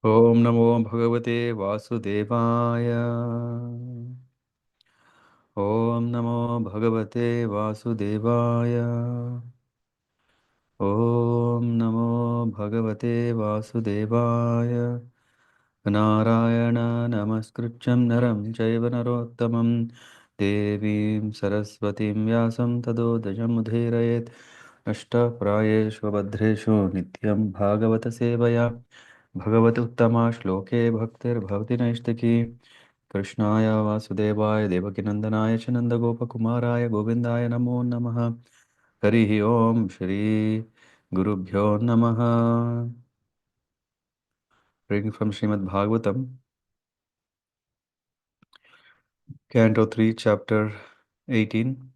Om Namo Bhagavate Vasudevaya. Om Namo Bhagavate Vasudevaya. Om Namo Bhagavate Vasudevaya. Narayana Namaskritcham Naram Chaiva Narottamam Devim Saraswatim Vyasam Tado Dajamudherayet Ashta Prayeshu Badreshu Nityam Bhāgavata-sevayā Bhagavati Uttama Shloke Bhaktir Bhavati Naishtaki Krishnaya Vasudevaya Devakinandanaya Chanandagopakumaraya Govindaya Namo Namaha Harihi Om Shri Gurubhyo Namaha. Reading from Srimad Bhagavatam, Canto 3, Chapter 18.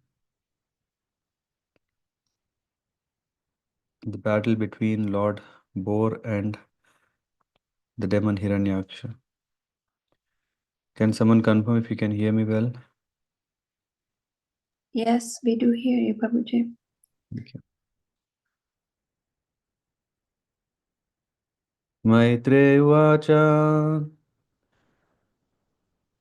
The battle between Lord Boar and the demon Hiraṇyākṣa. Can someone confirm if you can hear me well? Yes, we do hear you, Prabhuji. Thank you. Maitre Vacha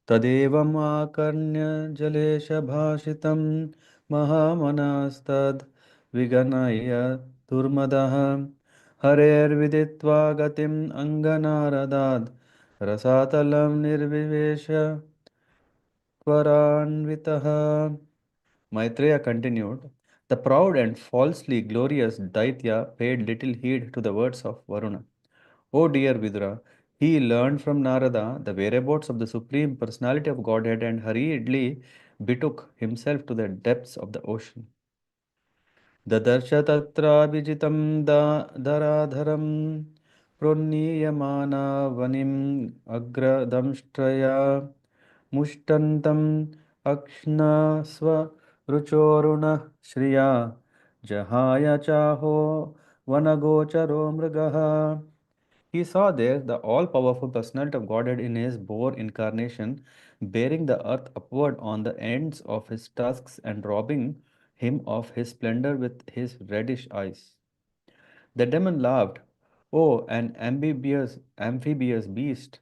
Tadeva Makarnya Jalesha Bhashitam Mahamanastad Viganaya Turmadaha Harer Viditva Gatim Anganaradad Rasatalam Nirvivesha Tvaranvitaha. Maitreya continued, the proud and falsely glorious Daitya paid little heed to the words of Varuna. O dear Vidura, he learned from Narada the whereabouts of the Supreme Personality of Godhead and hurriedly betook himself to the depths of the ocean. Dadarcha tatrabijitam dharadharam pruniyamana vanim agradamstraya mushtantam akshna sva ruchoruna shriya jahaya chaho vanagocharo mrigaha. He saw there the all powerful personality of Godhead in his boar incarnation, bearing the earth upward on the ends of his tusks and robbing him of his splendor with his reddish eyes. The demon laughed, "Oh, an amphibious beast!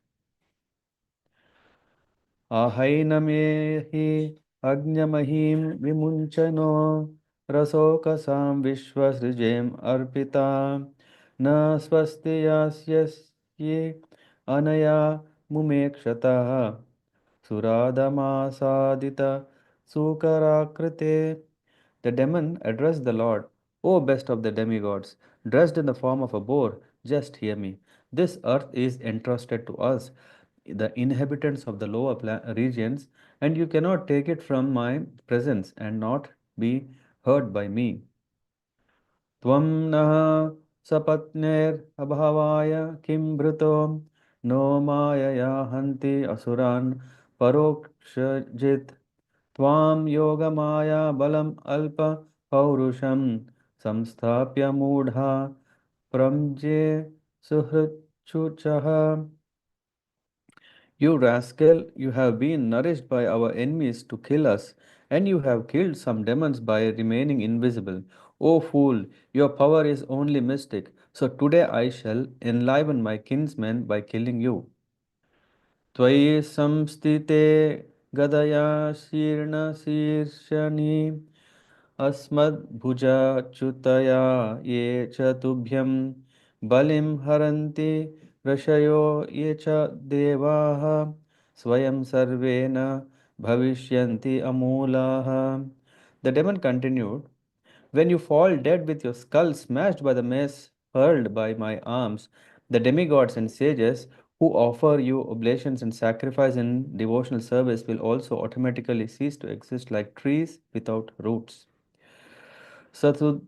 Ahainamehi agnyamahim vimunchano rasokasam vishwasrijem arpita na swastiyasyasye anaya mumekshataha suradamasādita sukarakrite." The demon addressed the Lord, O best of the demigods, dressed in the form of a boar, just hear me. This earth is entrusted to us, the inhabitants of the lower regions, and you cannot take it from my presence and not be hurt by me. Tvam naha sapatner abhavaya kim bhruto no maya hanti asuran parokshajit Tvam yoga maya balam alpa paurusham samsthapya mudha pramje suhruchuchaha. You rascal, you have been nourished by our enemies to kill us, and you have killed some demons by remaining invisible. O fool, your power is only mystic, so today I shall enliven my kinsmen by killing you. त्वयि संस्थिते गदया शीर्णशीर्षनि अस्मद्भुजच्युतया ये च तुभ्यं बलिं हरन्ति ऋषयो ये च देवाः स्वयं सर्वे न भविष्यन्ति अमूलाः. The demon continued, when you fall dead with your skull smashed by the mace hurled by my arms, the demigods and sages who offer you oblations and sacrifice in devotional service will also automatically cease to exist like trees without roots. Satudyamano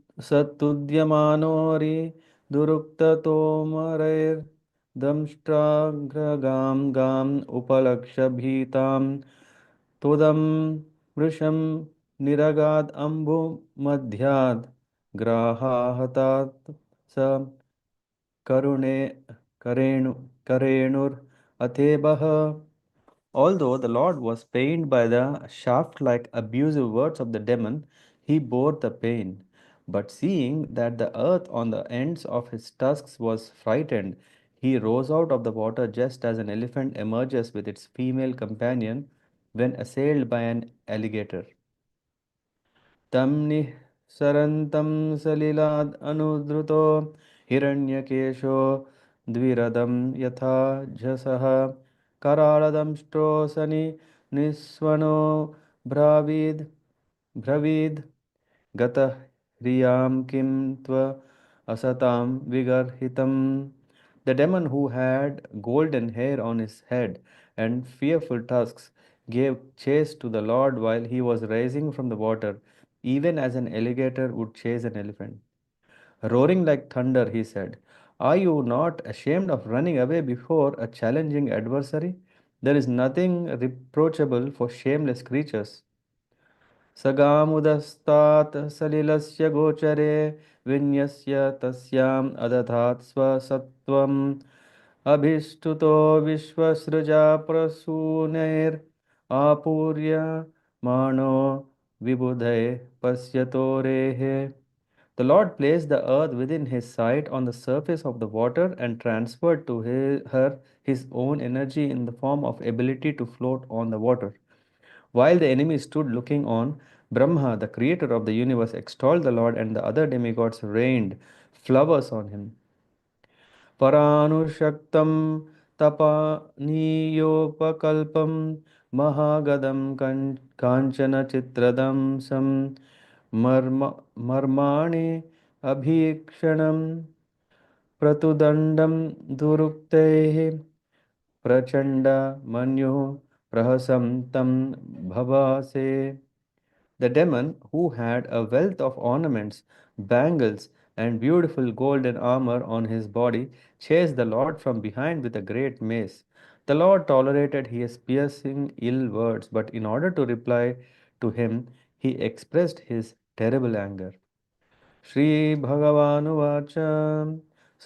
duruktatomarair damshtragragam gam upalakshabhitam Todam vrisham niragad ambu madhyad grahahatat sa karune karenur athebaha. Although the Lord was pained by the shaft-like abusive words of the demon, he bore the pain. But seeing that the earth on the ends of his tusks was frightened, He rose out of the water just as an elephant emerges with its female companion when assailed by an alligator. तं निःसरन्तं सलिलाद् अनुद्रुतो हिरण्यकेशो द्विरदं यथा झसः कराळदंष्ट्रोऽसनि निःस्वनो ब्रवीद् गतः ह्रियां किं त्व असतां विगर्हितम्. The demon who had golden hair on his head and fearful tusks gave chase to the Lord while he was rising from the water, even as an alligator would chase an elephant. Roaring like thunder, he said, "Are you not ashamed of running away before a challenging adversary? There is nothing reproachable for shameless creatures." सगामुदस्तात् सलिलस्य गोचरे विन्यस्य तस्याम् अदधात् स्वसत्त्वम् अभिष्टुतो विश्वसृजा प्रसूनैर् माणो विबुधैः पश्यतोरेः. The Lord placed the earth within his sight on the surface of the water and transferred to her his own energy in the form of ability to float on the water. While the enemy stood looking on, Brahma, the creator of the universe, extolled the Lord, and the other demigods rained flowers on him. परानुशक्तं तपानीयोपकल्पं महागदं काञ्चनचित्रदंसं मर्म मर्माणि अभीक्षणं प्रतुदण्डं दुरुक्तैः प्रचण्ड मन्युः प्रहसं तं भवासे. The demon, who had a wealth of ornaments, bangles, and beautiful golden armor on his body, chased the Lord from behind with a great mace. The Lord tolerated his piercing ill words, but in order to reply to him, he expressed his terrible anger. श्रीभगवानुवाच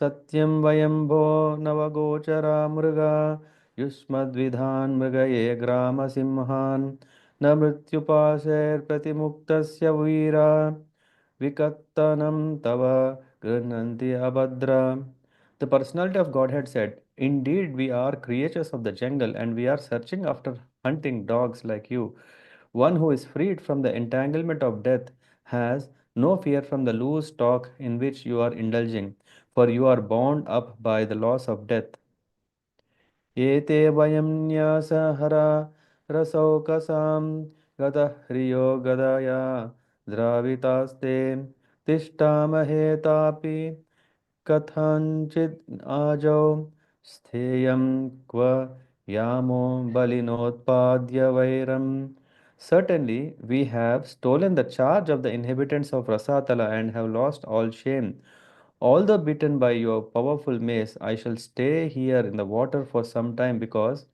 सत्यं वयं भो नवगोचरा मृगा युष्मद्विधान् मृगये ग्रामसिंहान् न मृत्युपाशैर्प्रतिमुक्तस्य वीरा विकत्तनं तव गृह्णन्ति अभद्रा. The personality of Godhead said, "Indeed, we are creatures of the jungle and we are searching after hunting dogs like you. One who is freed from the entanglement of death has no fear from the loose talk in which you are indulging, for you are bound up by the loss of death. एते वयं न्यासहरा रसौकसां गतह्रियो गदया द्रावितास्ते तिष्ठामहे तापि कथञ्चित् आजौ स्थेयं क्व यामो बलिनोत्पाद्य वैरम्. Certainly, we have stolen the charge of the inhabitants of Rasatala and have lost all shame. Although beaten by your powerful mace, I shall stay here in the water for some time because,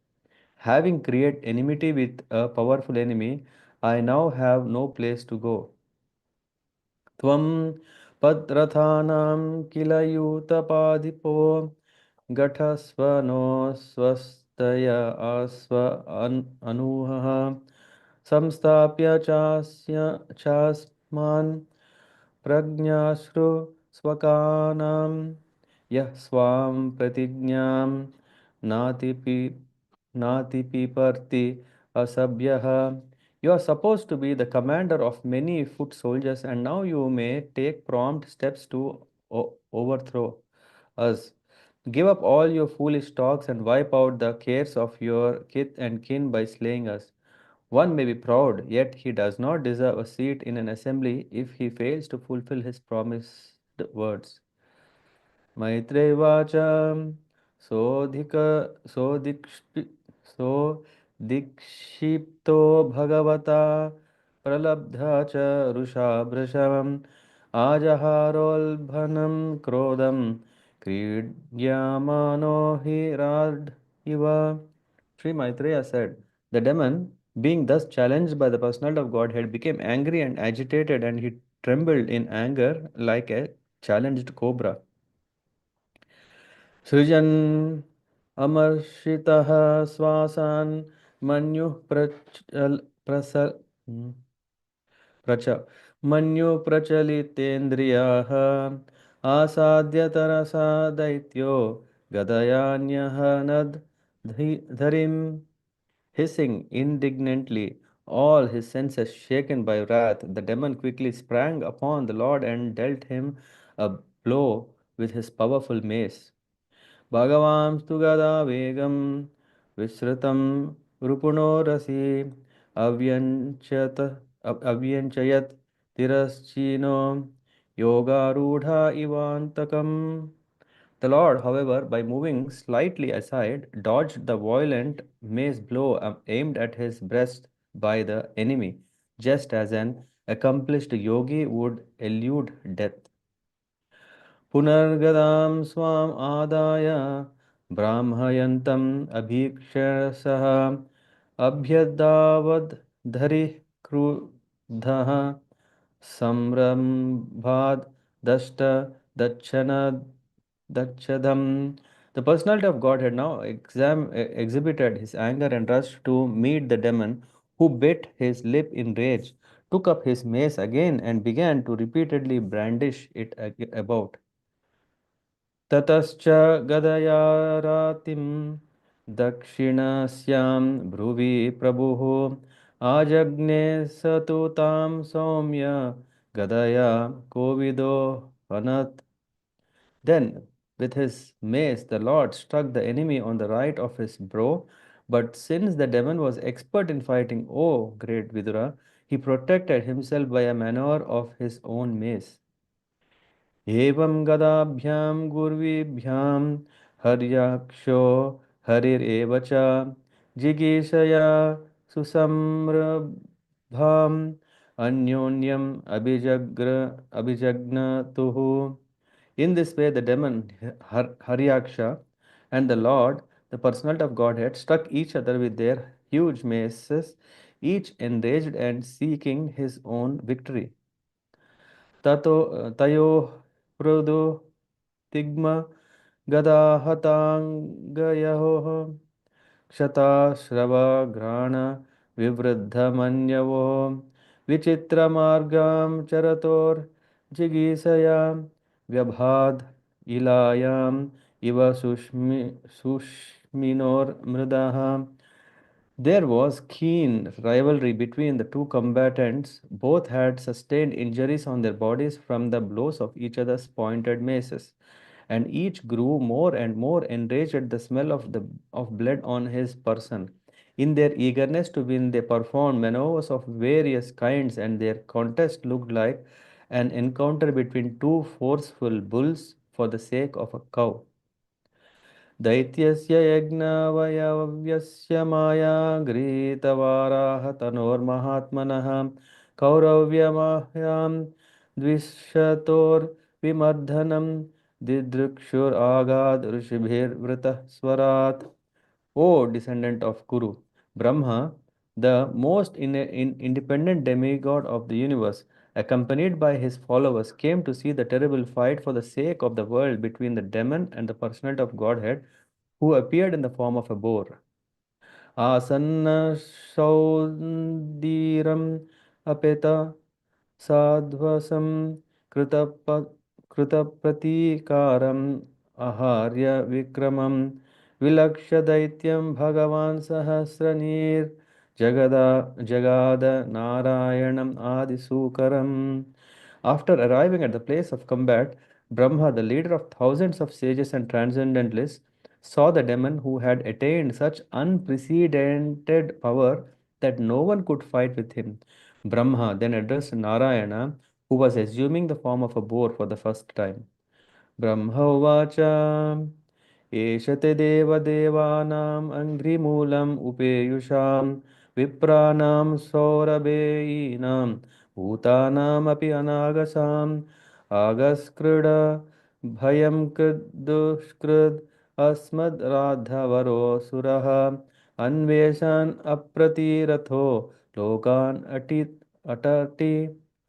having created enmity with a powerful enemy, I now have no place to go. त्वं पद्रथानां किल यूतपादिपो घटस्वनो स्वस्तय आस्व अनूहः संस्थाप्य चास्मान् प्रज्ञाश्रु स्वकानां यः Swan प्रतिज्ञां नातिपि नातिपिपर्ति asabhyah. You are supposed to be the commander of many foot soldiers, and now you may take prompt steps to overthrow us. Give up all your foolish talks and wipe out the cares of your kith and kin by slaying us. One may be proud, yet he does not deserve a seat in an assembly if he fails to fulfill his promised words. मैत्रेयवाच सोऽधिक सोऽधिक्ष् सोऽधिक्षिप्तो भगवता प्रलब्धा च रुषा वृषभम् आजहारोल्बनं क्रोधं क्रीड्यमानो हि इव. Sri Maitreya said, "The demon, being thus challenged by the personality of Godhead, became angry and agitated, and he trembled in anger like a challenged cobra. सृजन् अमर्षितः श्वासान् मन्युः प्रस प्रच मन्युः प्रचलितेन्द्रियाः आसाद्य तरसा दैत्यो Gadayanyahanad dharim. Hissing indignantly, all his senses shaken by wrath, the demon quickly sprang upon the Lord and dealt him a blow with his powerful mace. Bhagavamstu gada vegam visrutam rupunorasi avyanchayat tiraschino yogarudha ivantakam. The Lord, however, by moving slightly aside, dodged the violent mace blow aimed at his breast by the enemy, just as an accomplished yogi would elude death. Punargadam swam adaya brahmayantam abhikshasah abhyadavad dhari krudhaha samrambhad dashta dachana dachadam. The personality of God had now exhibited his anger and rushed to meet the demon, who bit his lip in rage, took up his mace again, and began to repeatedly brandish it about. ततश्च गदया रातिं दक्षिणस्यां भ्रुवि प्रभुः आजज्ञे स तु तां सौम्य गदया कोविदो हनत्. Then, with his mace, the Lord struck the enemy on the right of his brow. But since the demon was expert in fighting, O great Vidura, he protected himself by a maneuver of his own mace. एवं गदाभ्यां गुर्वीभ्यां हर्याक्षो हरिरेव च जिगीषया सुसम्रभाम् अन्योन्यम् अभिजग्नतुः. In this way, the demon Hiraṇyākṣa and the Lord, the personality of Godhead, struck each other with their huge maces, each enraged and seeking his own victory. तयोः पृदु तिग्म गदाहताङ्गयोः क्षताश्रवघ्राण विवृद्धमन्यवो विचित्रमार्गां चरतोर्जिगीषया व्यभाद् इलायाम् इव सुष्मिनोर्मृदः. There was keen rivalry between the two combatants. Both had sustained injuries on their bodies from the blows of each other's pointed maces, and each grew more and more enraged at the smell of blood on his person. In their eagerness to win, they performed maneuvers of various kinds, and their contest looked like an encounter between two forceful bulls for the sake of a cow. दैत्यस्य यज्ञवयव्यस्य Maya गृहीतवाराः तनोर्महात्मनः कौरव्यमायां द्विशतोर्विमर्दनं दिदृक्षुरागाद् ऋषिभिर्वृतः स्वरात्. O descendant of Kuru, Brahma, the most independent demigod of the universe, accompanied by his followers, came to see the terrible fight for the sake of the world between the demon and the personality of Godhead, who appeared in the form of a boar. आसन्नसौन्दीरम् अपेत साध्वसं कृतप कृतप्रतीकारम् आहार्य विक्रमं विलक्ष्य दैत्यं भगवान् सहस्रनीर्जगदा जगाद नारायणम् आदिसूकरम्. After arriving at the place of combat, Brahma, the leader of thousands of sages and transcendentalists, saw the demon who had attained such unprecedented power that no one could fight with him. Brahma then addressed Narayana, who was assuming the form of a boar for the first time. ब्रह्मोवाच एष ते देवदेवानाम् अङ्घ्रिमूलम् उपेयुषां विप्राणां सौरभेयीनां भूतानामपि अनागसाम् आगस्कृड भयं कृद्दुष्कृद् अस्मद्राधवरोऽसुरः अन्वेषन् अप्रतिरथो लोकान्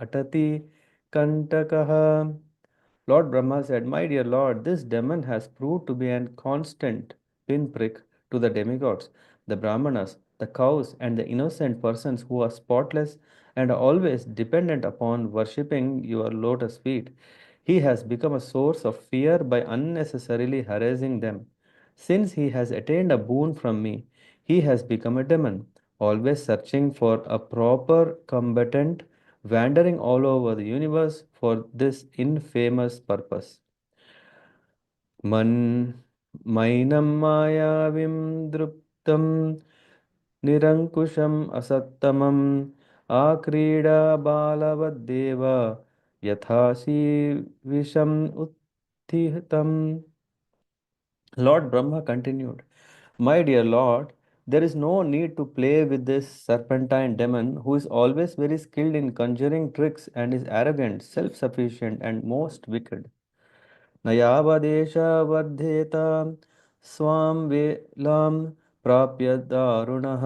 अटति कण्टकः. Lord Brahma said, My dear Lord, this demon has proved to be a constant pinprick to the demigods, the Brahmanas, the cows, and the innocent persons who are spotless and are always dependent upon worshipping your lotus feet. He has become a source of fear by unnecessarily harassing them. Since he has attained a boon from me, he has become a demon, always searching for a proper combatant, wandering all over the universe for this infamous purpose. Man mainam mayavim druptam nirankusham asattamam akrida balavadeva yathasi visham uttihitam. Lord Brahma continued, my dear Lord, there is no need to play with this serpentine demon who is always very skilled in conjuring tricks and is arrogant, self sufficient, and most wicked. नयावदेश वर्धेत Swan वेलां प्राप्य दारुणः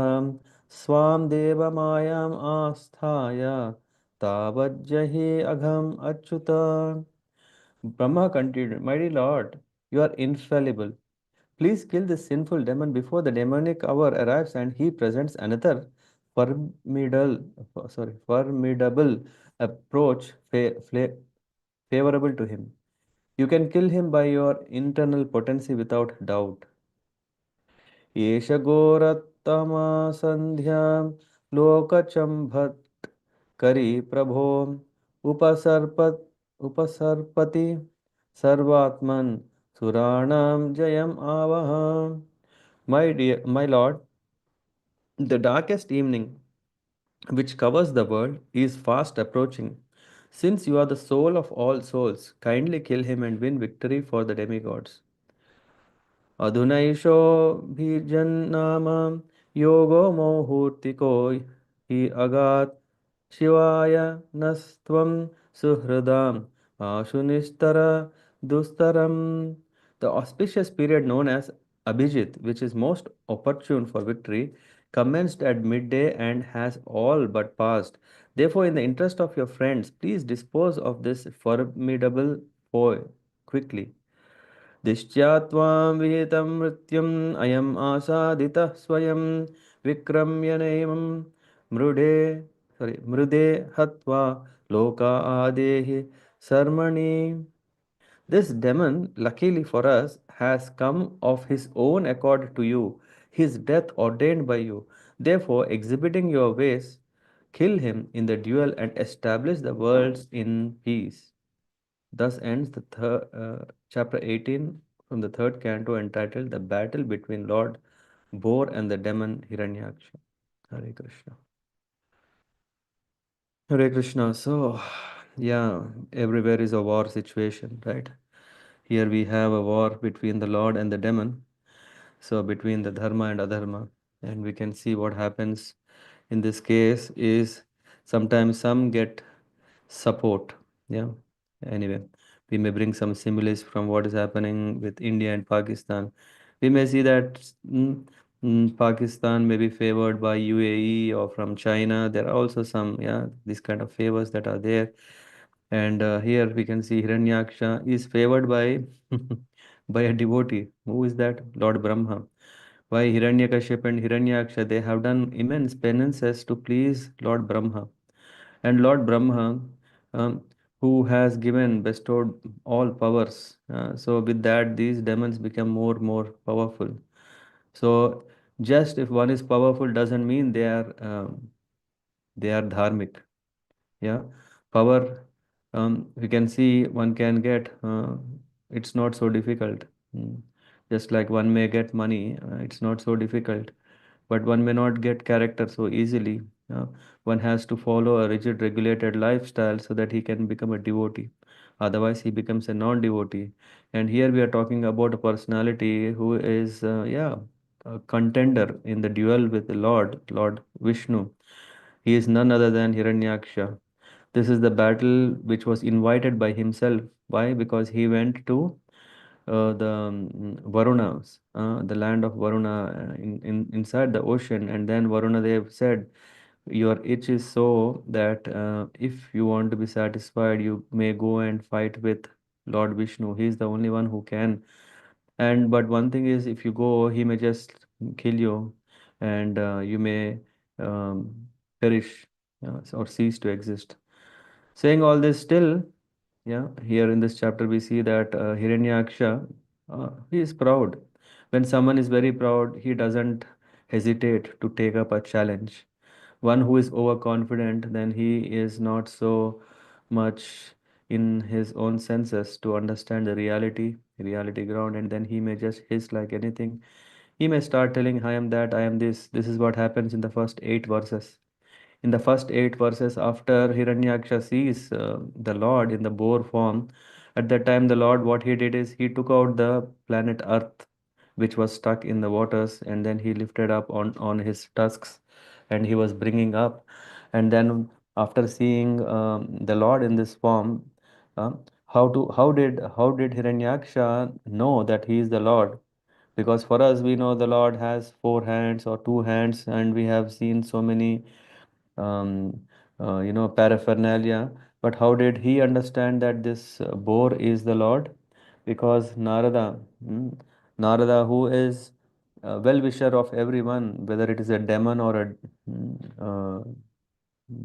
Swan देवमायाम् आस्थाय तावज्जहि अघम् Achyut. Brahma continued, mighty Lord, you are infallible. Please kill this sinful demon before the demonic hour arrives and he presents another formidable, formidable approach favorable to him. You can kill him by your internal potency without doubt. एष घोरतमा सन्ध्या लोकचम्भत् करी प्रभो उपसर्पत् उपसर्पति सर्वात्मन् सुराणां जयम् आवह. My lord, the darkest evening which covers the world is fast approaching. Since you are the soul of all souls, kindly kill him and win victory for the demigods. अधुनैषोऽभिजन्नाम योगो मुहूर्तिको हि अगात् शिवाय नस्त्वं सुहृदाम् आशु निस्तर दुस्तरम्. The auspicious period known as Abhijit, which is most opportune for victory, commenced at midday and has all but passed. Therefore, in the interest of your friends, please dispose of this formidable foe quickly. दिष्ट्या त्वां विहितं मृत्युम् अयम् आसादितः स्वयं विक्रम्य नैवं मृडे मृदे हत्वा लोका आदेहि सर्मणि. This demon, luckily for us, has come of his own accord to you, his death ordained by you. Therefore, exhibiting your ways, kill him in the duel and establish the worlds in peace. Thus ends the chapter 18 from the third canto entitled The Battle Between Lord Boar and the Demon Hiraṇyākṣa. Hare Krishna. Hare Krishna. So, yeah, everywhere is a war situation, right? Here we have a war between the Lord and the demon, so between the dharma and adharma. And we can see what happens in this case is sometimes some get support. Yeah. Anyway, we may bring some similes from what is happening with India and Pakistan. We may see that Pakistan may be favored by UAE or from China. There are also some, yeah, these kind of favors that are there. And here we can see Hiraṇyākṣa is favored by by a devotee. Who is that? Lord Brahma. Why Hiranyakashipu and Hiranyaksha? They have done immense penances to please Lord Brahma. And Lord Brahma, um, who has given, bestowed all powers. So with that, these demons become more powerful. So just if one is powerful doesn't mean they are dharmic. Yeah, power. We can see one can get. It's not so difficult. Mm. Just like one may get money, it's not so difficult. But one may not get character so easily. Uh, One has to follow a rigid, regulated lifestyle so that he can become a devotee. Otherwise, he becomes a non-devotee. And here we are talking about a personality who is, yeah, a contender in the duel with the Lord Vishnu. He is none other than Hiranyaksha. This is the battle which was invited by himself. Why? Because he went to Varunas, the land of Varuna inside the ocean. And then Varuna Dev said, your itch is so that if you want to be satisfied, you may go and fight with Lord Vishnu. He is the only one who can. And but one thing is, if you go, he may just kill you, and you may perish or cease to exist. Saying all this, still. Yeah, here in this chapter we see that Hiranyaksha, he is proud. When someone is very proud, he doesn't hesitate to take up a challenge. One who is overconfident, then he is not so much in his own senses to understand the reality ground, and then he may just hiss like anything. He may start telling, I am that, I am this. This is what happens in the first 8 verses. In the first 8 verses, after Hiranyaksha sees the Lord in the boar form, at that time the Lord, what he did is he took out the planet Earth, which was stuck in the waters, and then he lifted up on his tusks, and he was bringing up. And then after seeing the Lord in this form, uh, how did Hiranyaksha know that he is the Lord? Because for us, we know the Lord has 4 hands or 2 hands, and we have seen so many paraphernalia. But how did he understand that this boar is the Lord? Because Narada, who is a well-wisher of everyone, whether it is a demon or a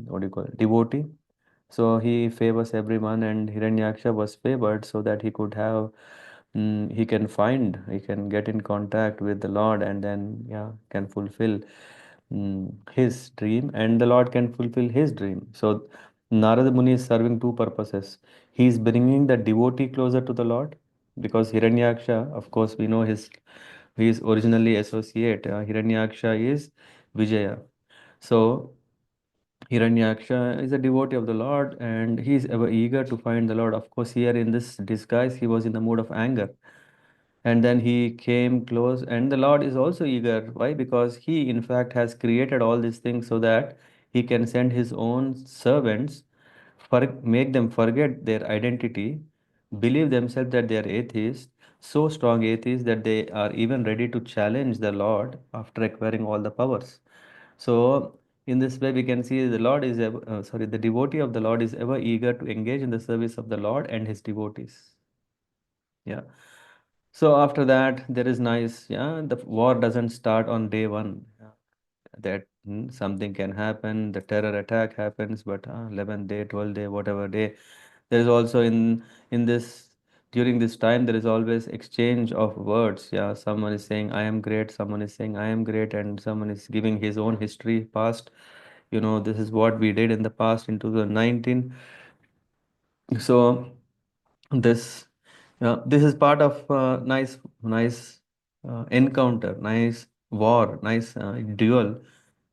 what do you call it, devotee. So he favors everyone, and Hiranyaksha was favored so that he could have, he can get in contact with the Lord, and then, yeah, can fulfill his dream, and the Lord can fulfill his dream. So Narada Muni is serving two purposes. He is bringing the devotee closer to the Lord, because Hiranyaksha, of course, we know he is originally associate. Hiranyaksha is Vijaya. So Hiranyaksha is a devotee of the Lord, and he is ever eager to find the Lord. Of course, here in this disguise, he was in the mood of anger. And then he came close, and the Lord is also eager. Why? Because he, in fact, has created all these things so that he can send his own servants, make them forget their identity, believe themselves that they are atheists, so strong atheists that they are even ready to challenge the Lord after acquiring all the powers. So, in this way, we can see the Lord is the devotee of the Lord is ever eager to engage in the service of the Lord and his devotees. Yeah. So after that, there is nice. Yeah, the war doesn't start on day one. Yeah. That something can happen. The terror attack happens, but 11th day, 12th day, whatever day, there is also in this during this time there is always exchange of words. Yeah, someone is saying I am great, someone is saying I am great, and someone is giving his own history past. This is what we did in the past in 2019. So this this is part of nice encounter, nice war, nice duel.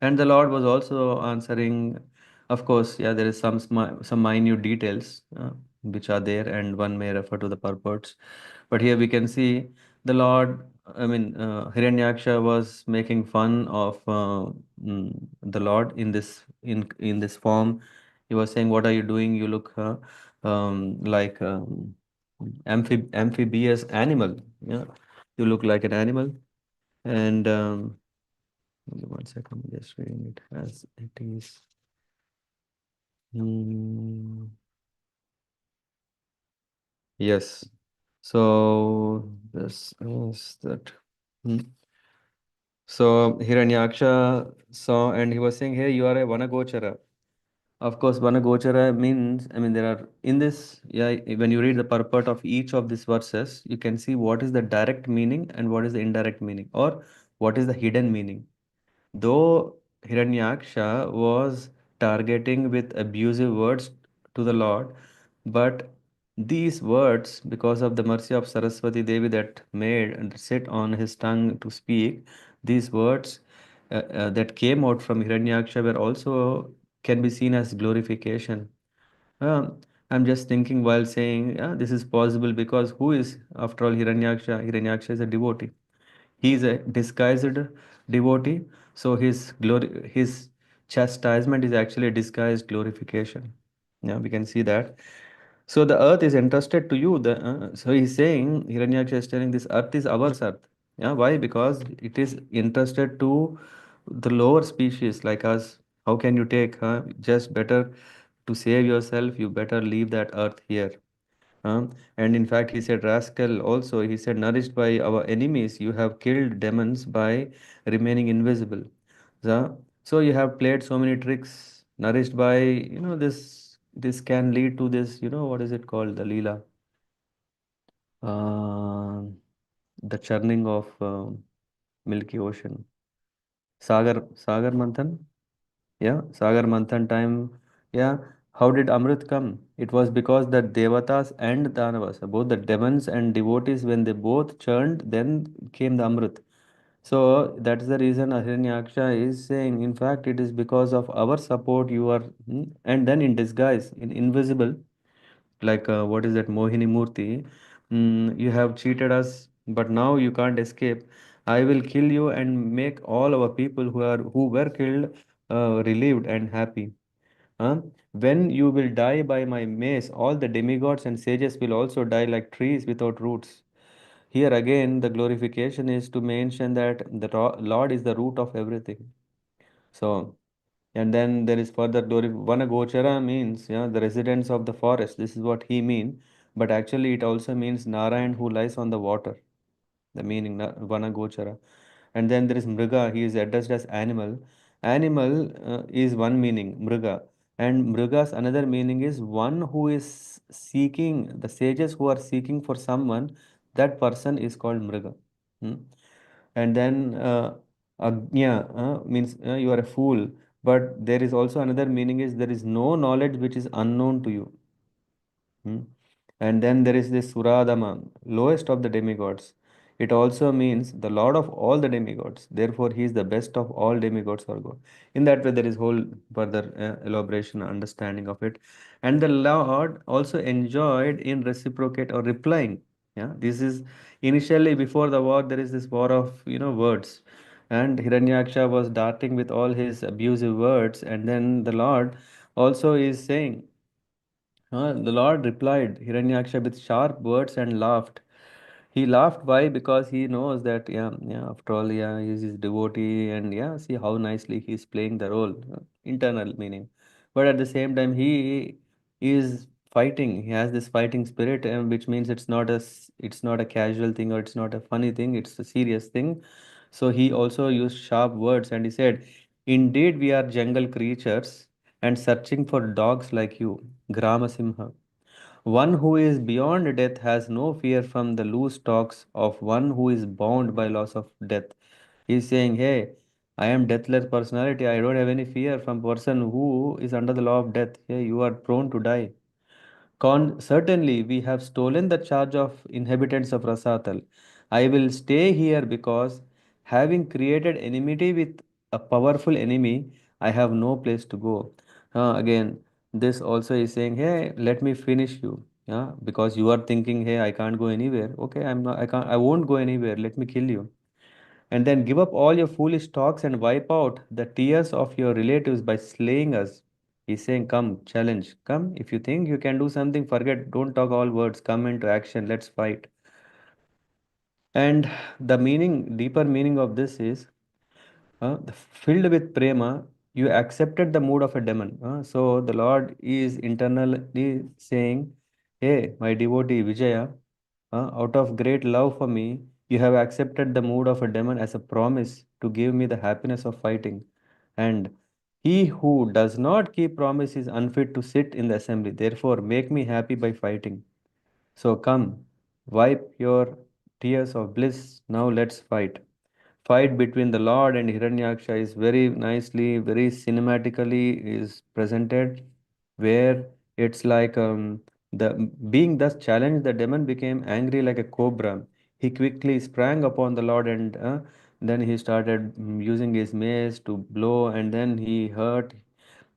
And the Lord was also answering. Of course, yeah, there is some minute details which are there, and one may refer to the purports. But here we can see the Lord, I mean, Hiranyaksha was making fun of the Lord in this form. He was saying, "What are you doing? You look like amphibious animal. Yeah, you look like an animal." And give me 1 second, I'm just reading it as it is. Mm, yes. So this is that. Hmm. So Hiranyaksha saw, and he was saying, "Hey, you are a Vanagochara." Of course, Vanagochara means, I mean, there are in this, yeah, when you read the purport of each of these verses, you can see what is the direct meaning and what is the indirect meaning, or what is the hidden meaning. Though Hiranyaksha was targeting with abusive words to the Lord, but these words, because of the mercy of Saraswati Devi that made and sit on his tongue to speak, these words that came out from Hiranyaksha were also can be seen as glorification. I'm just thinking while saying, yeah, this is possible because who is, after all, Hiranyaksha? Hiranyaksha is a devotee. He is a disguised devotee, so his chastisement is actually a disguised glorification. Yeah, we can see that. So the earth is entrusted to you. So he's saying, Hiranyaksha is telling this earth is our earth. Yeah, why? Because it is entrusted to the lower species like us. How can you take? Just better to save yourself, you better leave that earth here. And in fact, he said, rascal also, he said, nourished by our enemies, you have killed demons by remaining invisible. So you have played so many tricks, nourished by, this. this can lead to this, what is it called? The Leela. Uh, the churning of Milky Ocean. Sagar Manthan? Yeah, Sagar Manthan time. Yeah, how did Amrit come? It was because the Devatas and Danavas, both the demons and devotees, when they both churned, then came the Amrit. So that's the reason Hiraṇyākṣa is saying, in fact, it is because of our support you are, and then in disguise, in invisible, like what is that Mohini Murti, you have cheated us, but now you can't escape. I will kill you and make all our people who were killed relieved and happy. Huh? When you will die by my mace, all the demigods and sages will also die like trees without roots. Here again, the glorification is to mention that the Lord is the root of everything. So, and then there is further glory. Vanagochara means, the residents of the forest. This is what he mean. But actually, it also means Narayan who lies on the water. The meaning, Vanagochara. And then there is Mriga. He is addressed as animal. Animal is one meaning, Mriga. And Mriga's another meaning is one who is seeking, the sages who are seeking for someone, that person is called Mriga. Hmm? And then Agnya means you are a fool. But there is also another meaning is there is no knowledge which is unknown to you. Hmm? And then there is this Suradama, lowest of the demigods. It also means the lord of all the demigods. Therefore, he is the best of all demigods or God. In that way, there is whole further elaboration, understanding of it. And the Lord also enjoyed in reciprocate or replying. Yeah, this is initially before the war. There is this war of words, and Hiranyaksha was darting with all his abusive words, and then the Lord also is saying. The Lord replied Hiranyaksha with sharp words and laughed. He laughed. Why? Because he knows that, yeah, after all, yeah, he's his devotee, and yeah, see how nicely he's playing the role, internal meaning. But at the same time, he is fighting. He has this fighting spirit, which means it's not a casual thing or it's not a funny thing. It's a serious thing. So he also used sharp words, and he said, "Indeed, we are jungle creatures and searching for dogs like you, Grama Simha. One who is beyond death has no fear from the loose talks of one who is bound by loss of death." He's saying, hey, I am deathless personality. I don't have any fear from person who is under the law of death. Hey, you are prone to die. Certainly, we have stolen the charge of inhabitants of Rasatal. I will stay here because, having created enmity with a powerful enemy, I have no place to go. Again, this also is saying, hey, let me finish you. Yeah, because you are thinking, hey, I can't go anywhere. Okay, I'm not. I can't. I won't go anywhere. Let me kill you, and then give up all your foolish talks and wipe out the tears of your relatives by slaying us. He's saying, come, challenge, come. If you think you can do something, forget, don't talk all words, come into action, let's fight. And the meaning, deeper meaning of this is filled with prema, you accepted the mood of a demon. So the Lord is internally saying, hey, my devotee Vijaya, out of great love for me, you have accepted the mood of a demon as a promise to give me the happiness of fighting. And he who does not keep promise is unfit to sit in the assembly. Therefore, make me happy by fighting. So come, wipe your tears of bliss. Now let's fight. Fight between the Lord and Hiranyaksha is very nicely, very cinematically is presented, where it's like the being thus challenged, the demon became angry like a cobra. He quickly sprang upon the Lord, and then he started using his mace to blow, and then he hurt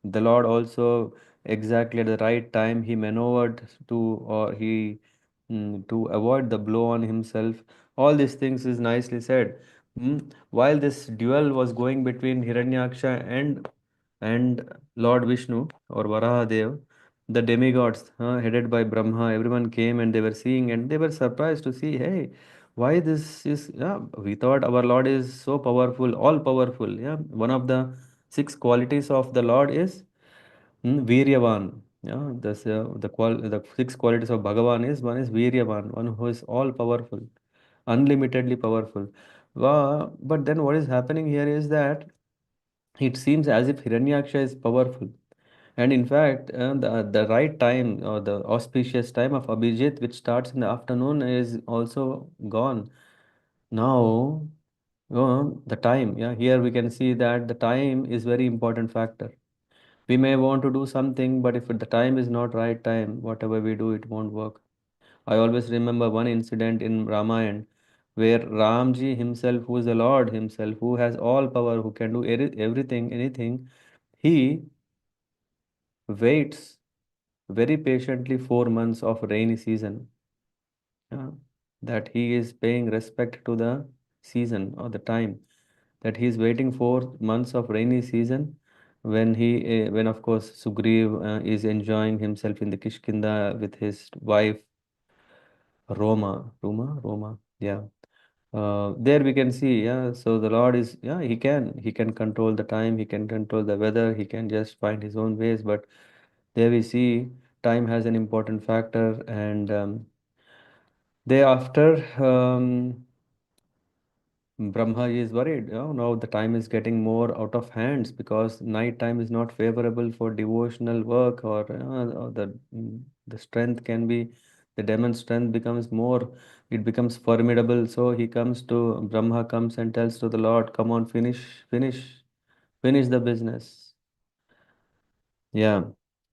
the Lord also. Exactly at the right time he maneuvered to, or he to avoid the blow on himself. All these things is nicely said. While this duel was going between Hiranyaksha and Lord Vishnu or Varahadev, the demigods headed by Brahma, everyone came and they were seeing and they were surprised to see, hey, why this is? Yeah, we thought our Lord is so powerful, all powerful. Yeah, one of the six qualities of the Lord is Viryavan. Yeah, the six qualities of Bhagavan is one is Viryavan, one who is all powerful, unlimitedly powerful. But then what is happening here is that it seems as if Hiranyaksha is powerful, And in fact, the right time or the auspicious time of Abhijit, which starts in the afternoon, is also gone. Now, the time, yeah, here we can see that the time is very important factor. We may want to do something, but if the time is not right time, whatever we do, it won't work. I always remember one incident in Ramayana where Ramji himself, who is the Lord himself, who has all power, who can do everything, anything, he waits very patiently 4 months of rainy season. Yeah, that he is paying respect to the season or the time, that he is waiting 4 months of rainy season when of course Sugriv is enjoying himself in the Kishkinda with his wife Roma, yeah. There we can see, yeah, so the Lord is, yeah, he can control the time, he can control the weather, he can just find his own ways, but there we see time has an important factor. And thereafter, Brahma is worried. Now the time is getting more out of hands because night time is not favorable for devotional work, or the strength can be, the demon strength becomes more, it becomes formidable. So he comes to Brahma comes and tells to the Lord, "Come on, finish the business." Yeah.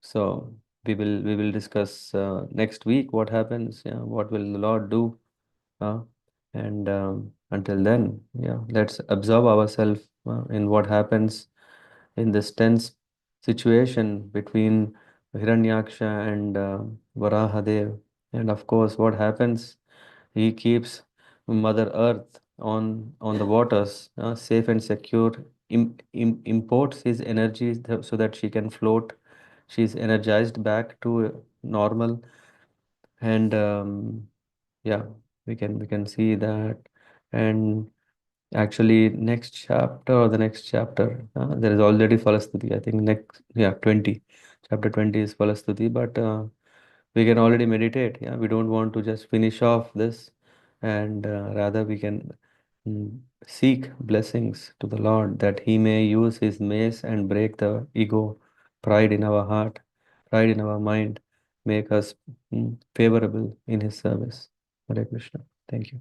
So we will discuss next week what happens. Yeah, what will the Lord do? Uh, and until then, yeah, let's observe ourselves in what happens in this tense situation between Hiraṇyākṣa and Varahadev. And of course, what happens? He keeps Mother Earth on the waters, safe and secure. Imports his energy so that she can float. She's energized back to normal, and yeah, we can see that. And actually, next chapter or the next chapter, there is already Falastuti. I think next, yeah, 20. Chapter 20 is Falastuti, but we can already meditate. Yeah, we don't want to just finish off this, and rather we can seek blessings to the Lord that He may use His mace and break the ego, pride in our heart, pride in our mind, make us favorable in His service. Hare Krishna. Thank you.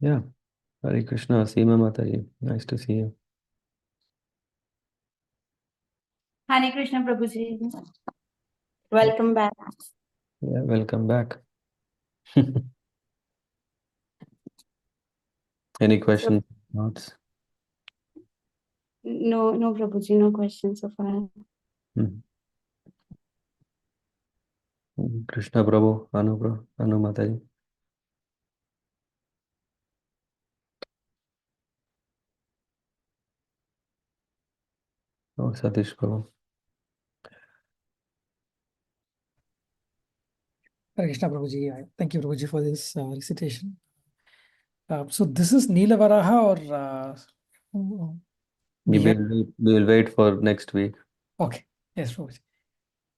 Yeah. Hare Krishna, Seema Mataji. Nice to see you. Hare Krishna Prabhuji. Welcome back. Yeah, welcome back. Any So, questions, thoughts? no, Prabhuji, no questions so far. Hmm. Krishna Prabhu, Anu Mataji. Oh, Satish Prabhu. Hare Krishna Prabhuji. Thank you, Prabhuji, for this recitation. So this is Neelavaraha or We we have? will wait for next week. Okay, yes, Prabhuji.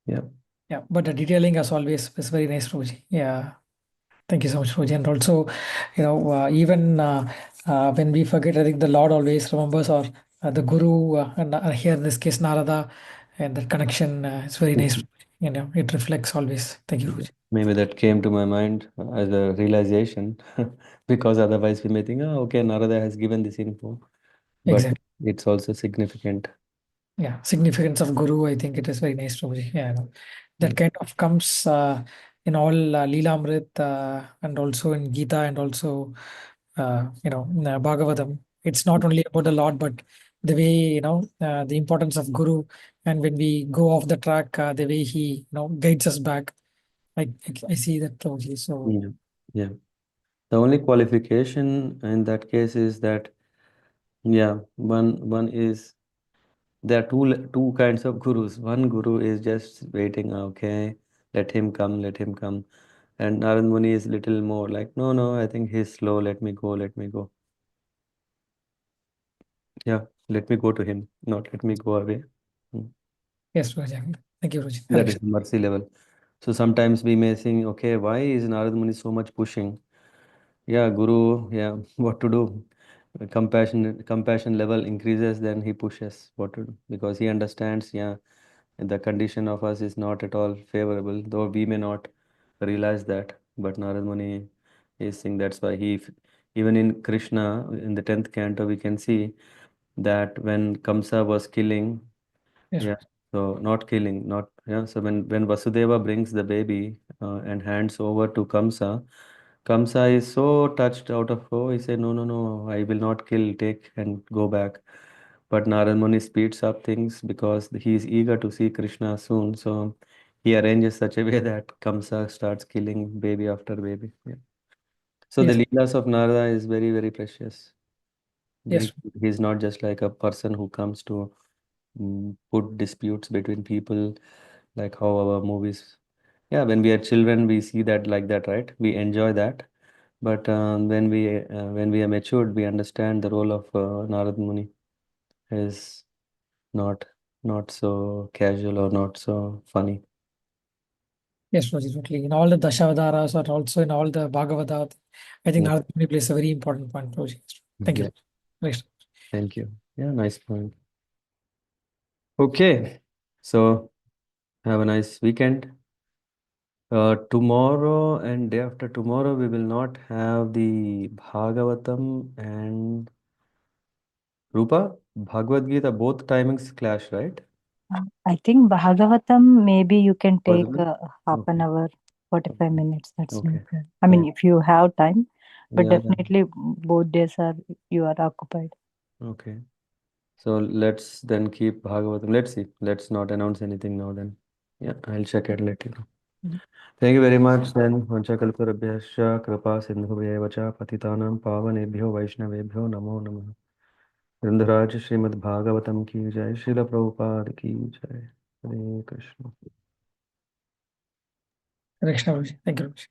Yeah. Yeah, but the detailing as always is very nice, Prabhuji. Yeah, thank you so much, Prabhuji. And also, even when we forget, I think the Lord always remembers, or the Guru, and here in this case Narada, and that connection is very nice. Mhm. It reflects always. Thank you, Yeah. Prabhuji. Maybe that came to my mind as a realization, because otherwise we may think, oh, okay, Narada has given this info, but Exactly. it's also significant. Yeah, significance of Guru, I think it is very nice, Prabhuji. Yeah, that Mm. kind of comes in all Leelamrit, and also in Gita, and also in Bhagavatam. It's not only about the Lord, but the way, the importance of Guru, and when we go off the track, the way he, guides us back. I see that, Prabhuji. So Yeah. Yeah. The only qualification in that case is that, yeah, one is, there are two kinds of gurus. One guru is just waiting, okay, let him come. And Narad Muni is little more like, no, no, I think he's slow, let me go, let me go. Yeah, let me go to him, not let me go away. Mm. yes, Prabhuji. Thank you, Prabhuji. Hare That is Krishna. the mercy level. So sometimes we may think, okay, why is Narad Muni so much pushing? yeah, Guru, yeah, what to do? Compassion level increases, then he pushes what to do because he understands, yeah, the condition of us is not at all favorable, though we may not realize that. But Narad Muni is saying that's why even in Krishna, in the 10th canto, we can see that when Kamsa was killing, Yes, yeah, so not killing, not, yeah, so when Vasudeva brings the baby and hands over to Kamsa, Kamsa is so touched out of, oh, he said, no, no, no, I will not kill, take and go back. But Narad Muni speeds up things because he is eager to see Krishna soon. So he arranges such a way that Kamsa starts killing baby after baby. Yeah. So the yes, Leelas of Narada is very, very precious. yes, He's not just like a person who comes to put disputes between people, like how our movies. Yeah, when we are children, we see that like that, right? We enjoy that. But when we are matured, we understand the role of Narad Muni is not not so casual or not so funny. yes, Roji, totally. In all the Dashavadaras or also in all the Bhagavata, I think Yeah. Narada Muni plays a very important point, Roji. Thank Yeah. you. Right. Thank you. Yeah, nice point. Okay, so have a nice weekend. Tomorrow and day after tomorrow, we will not have the Bhagavatam and Rupa, Bhagavad Gita, both timings clash, right? I think Bhagavatam, maybe you can take Possible? half an Okay. hour, 45 Okay. minutes. That's no Okay. problem. I mean, Fine. if you have time, but Yeah, yeah. definitely both days are you are occupied. Okay. So let's then keep Bhagavatam. Let's see. Let's not announce anything now then. Yeah, I'll check and let you know. Mhm. Thank you very much then. Vanchakalparabhyascha kripa sindhubhyev cha patitanam pavanebhyo vaishnavebhyo namo namah. Vrindaraj Srimad Bhagavatam ki jai. Srila Prabhupada ki jai. Hare Krishna. Krishna, Roji. Thank you, Roji.